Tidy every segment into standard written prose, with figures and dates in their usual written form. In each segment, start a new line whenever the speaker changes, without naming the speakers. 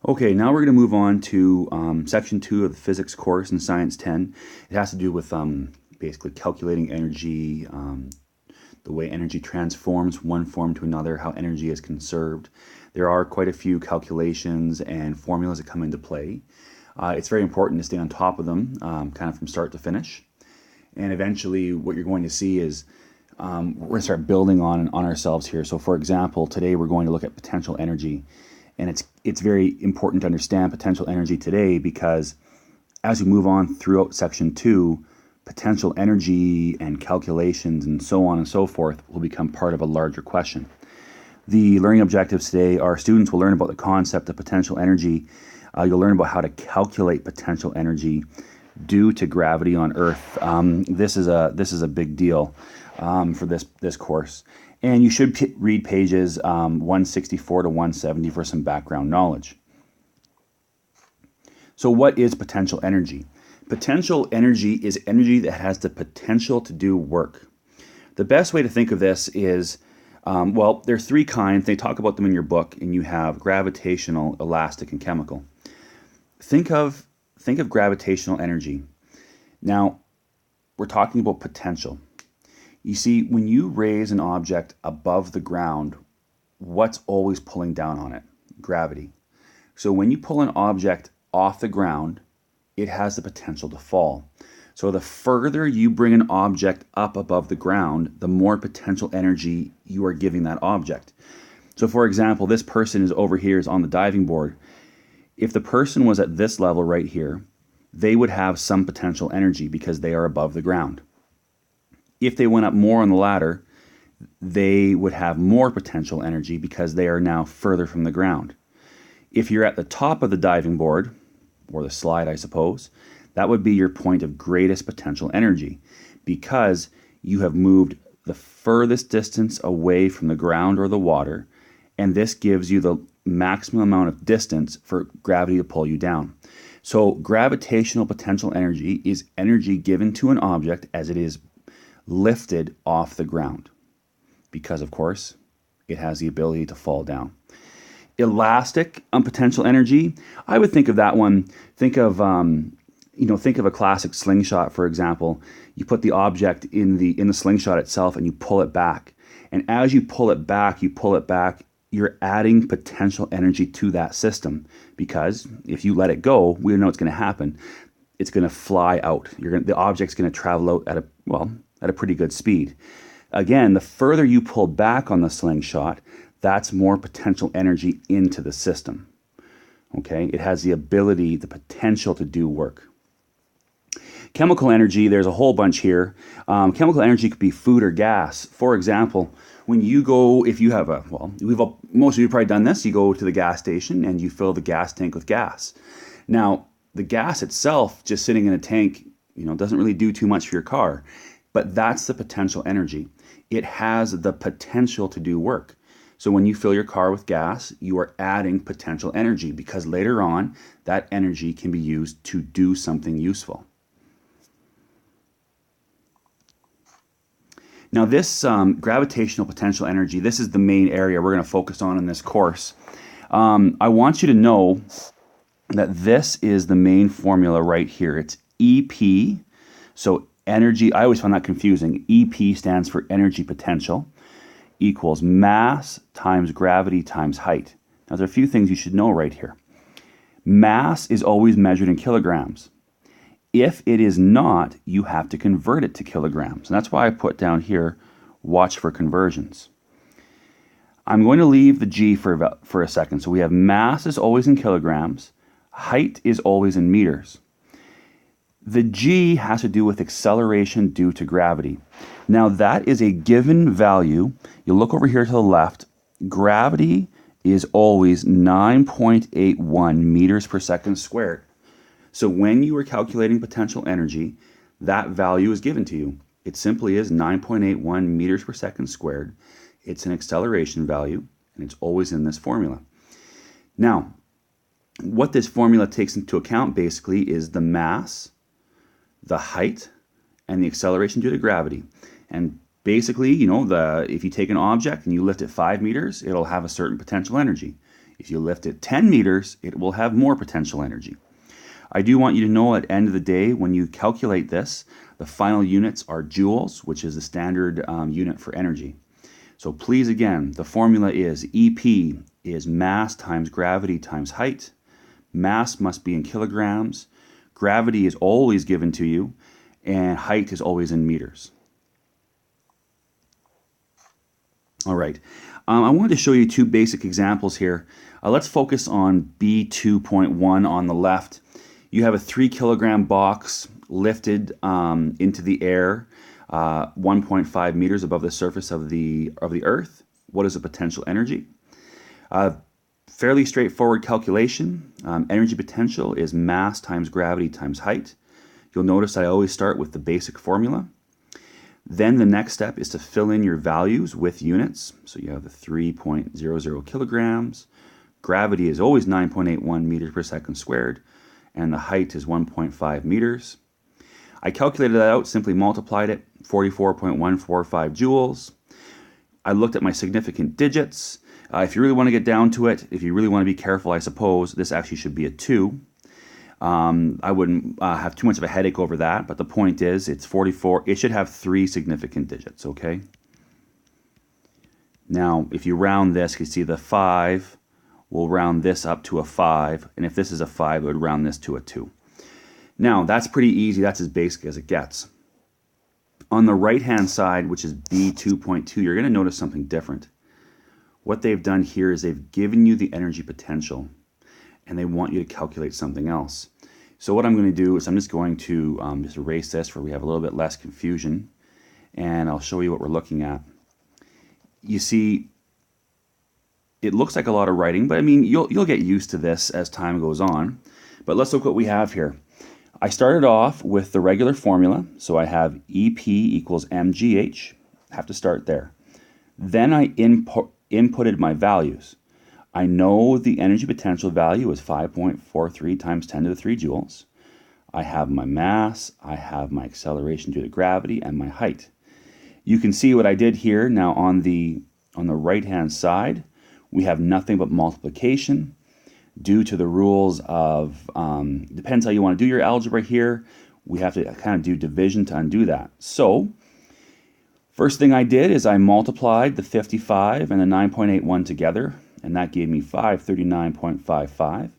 Okay, now we're going to move on to section 2 of the physics course in Science 10. It has to do with basically calculating energy, the way energy transforms from one form to another, how energy is conserved. There are quite a few calculations and formulas that come into play. It's very important to stay on top of them, kind of from start to finish. And eventually what you're going to see is we're going to start building on ourselves here. So for example, today we're going to look at potential energy. And it's very important to understand potential energy today because as we move on throughout section 2, potential energy and calculations and so on and so forth will become part of a larger question. The learning objectives today are students will learn about the concept of potential energy. You'll learn about how to calculate potential energy due to gravity on Earth. This is a big deal for this course. And you should read pages 164 to 170 for some background knowledge. So what is potential energy? Potential energy is energy that has the potential to do work. The best way to think of this is, well, there's 3 kinds. They talk about them in your book, and you have gravitational, elastic, and chemical. Think of gravitational energy. Now, we're talking about potential. You see, when you raise an object above the ground, what's always pulling down on it? Gravity. So when you pull an object off the ground, it has the potential to fall. So the further you bring an object up above the ground, the more potential energy you are giving that object. So for example, this person is over here, is on the diving board. If the person was at this level right here, they would have some potential energy because they are above the ground. If they went up more on the ladder, they would have more potential energy because they are now further from the ground. If you're at the top of the diving board, or the slide, I suppose, that would be your point of greatest potential energy because you have moved the furthest distance away from the ground or the water, and this gives you the maximum amount of distance for gravity to pull you down. So gravitational potential energy is energy given to an object as it is lifted off the ground because, of course, it has the ability to fall down. Elastic potential energy, I would think of that one. Think of a classic slingshot, for example. You put the object in the slingshot itself and you pull it back. And as you pull it back, you're adding potential energy to that system because if you let it go, we know what's going to happen. It's going to fly out. The object's going to travel out at a pretty good speed. Again, the further you pull back on the slingshot, that's more potential energy into the system. Okay, it has the potential to do work. Chemical energy, there's a whole bunch here. Chemical energy could be food or gas. For example, when you go, if you have most of you have probably done this, you go to the gas station and you fill the gas tank with gas. Now, the gas itself, just sitting in a tank, doesn't really do too much for your car, but that's the potential energy. It has the potential to do work. So when you fill your car with gas, you are adding potential energy because later on, that energy can be used to do something useful. Now this gravitational potential energy, this is the main area we're going to focus on in this course. I want you to know that this is the main formula right here. It's EP, so energy, I always find that confusing. EP stands for energy potential, equals mass times gravity times height. Now, there are a few things you should know right here. Mass is always measured in kilograms. If it is not, you have to convert it to kilograms. And that's why I put down here, watch for conversions. I'm going to leave the G for a second. So we have mass is always in kilograms. Height is always in meters. The G has to do with acceleration due to gravity. Now that is a given value. You look over here to the left. Gravity is always 9.81 meters per second squared. So when you are calculating potential energy, that value is given to you. It simply is 9.81 meters per second squared. It's an acceleration value, and it's always in this formula. Now, what this formula takes into account basically is the mass, the height, and the acceleration due to gravity. And basically, if you take an object and you lift it 5 meters, it'll have a certain potential energy. If you lift it 10 meters, it will have more potential energy. I do want you to know at the end of the day, when you calculate this, the final units are joules, which is the standard unit for energy. So please, again, the formula is EP is mass times gravity times height. Mass must be in kilograms. Gravity is always given to you, and height is always in meters. All right, I wanted to show you two basic examples here. Let's focus on B2.1 on the left. You have a 3 kilogram box lifted into the air 1.5 meters above the surface of the Earth. What is the potential energy? Fairly straightforward calculation. Energy potential is mass times gravity times height. You'll notice I always start with the basic formula. Then the next step is to fill in your values with units. So you have the 3.00 kilograms. Gravity is always 9.81 meters per second squared, and the height is 1.5 meters. I calculated that out, simply multiplied it, 44.145 joules. I looked at my significant digits. If you really want to get down to it, if you really want to be careful, I suppose, this actually should be a 2. I wouldn't have too much of a headache over that, but the point is it's 44. It should have 3 significant digits, okay? Now, if you round this, you see the 5, we'll round this up to a 5, and if this is a 5, it would round this to a 2. Now, that's pretty easy. That's as basic as it gets. On the right-hand side, which is B2.2, you're going to notice something different. What they've done here is they've given you the energy potential, and they want you to calculate something else. So what I'm going to do is I'm just going to just erase this where we have a little bit less confusion, and I'll show you what we're looking at. You see, it looks like a lot of writing, but I mean, you'll get used to this as time goes on. But let's look what we have here. I started off with the regular formula, so I have EP equals mgh. Have to start there. Then I inputted my values. I know the energy potential value is 5.43 times 10 to the 3 joules. I have my mass, I have my acceleration due to gravity, and my height. You can see what I did here. Now on the right-hand side, we have nothing but multiplication due to the rules of, depends how you want to do your algebra here. We have to kind of do division to undo that. So first thing I did is I multiplied the 55 and the 9.81 together, and that gave me 539.55,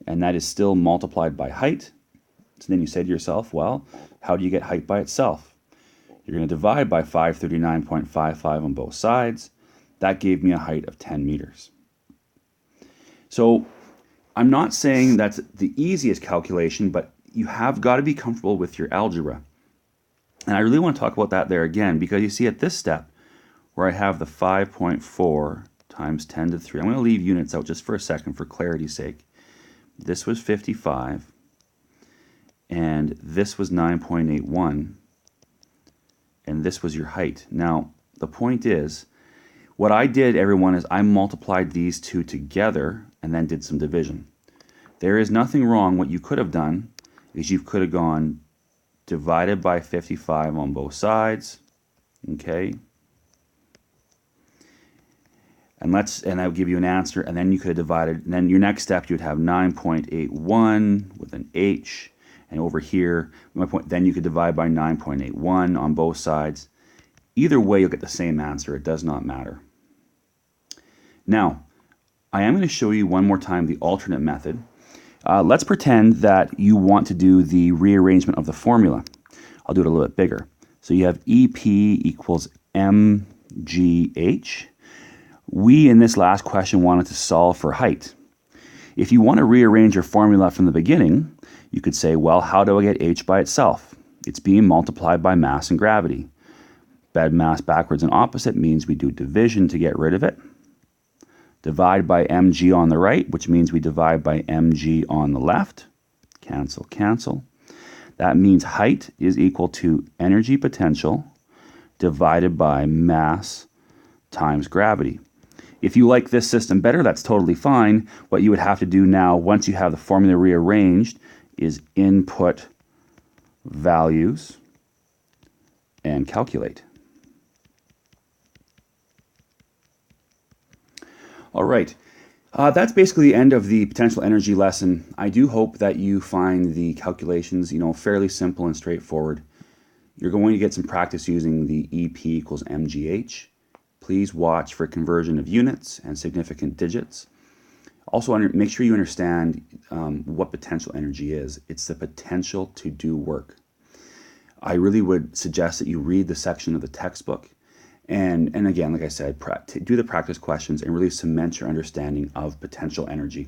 and that is still multiplied by height. So then you say to yourself, well, how do you get height by itself? You're going to divide by 539.55 on both sides. That gave me a height of 10 meters. So I'm not saying that's the easiest calculation, but you have got to be comfortable with your algebra. And I really want to talk about that there again, because you see at this step where I have the 5.4 times 10 to 3. I'm going to leave units out just for a second for clarity's sake. This was 55, and this was 9.81, and this was your height. Now, the point is, what I did, everyone, is I multiplied these two together and then did some division. There is nothing wrong. What you could have done is you could have gone divided by 55 on both sides, okay? And that would give you an answer, and then you could have divided, and then your next step you would have 9.81 with an H, and over here, my point, then you could divide by 9.81 on both sides. Either way, you'll get the same answer. It does not matter. Now, I am going to show you one more time the alternate method. Let's pretend that you want to do the rearrangement of the formula. I'll do it a little bit bigger. So you have EP equals mgh. We, in this last question, wanted to solve for height. If you want to rearrange your formula from the beginning, you could say, well, how do I get h by itself? It's being multiplied by mass and gravity. Bed mass backwards and opposite means we do division to get rid of it. Divide by mg on the right, which means we divide by mg on the left. Cancel, cancel. That means height is equal to energy potential divided by mass times gravity. If you like this system better, that's totally fine. What you would have to do now, once you have the formula rearranged, is input values and calculate. All right. That's basically the end of the potential energy lesson. I do hope that you find the calculations, fairly simple and straightforward. You're going to get some practice using the EP equals mgh. Please watch for conversion of units and significant digits. Also, make sure you understand what potential energy is. It's the potential to do work. I really would suggest that you read the section of the textbook. And again, like I said, do the practice questions and really cement your understanding of potential energy.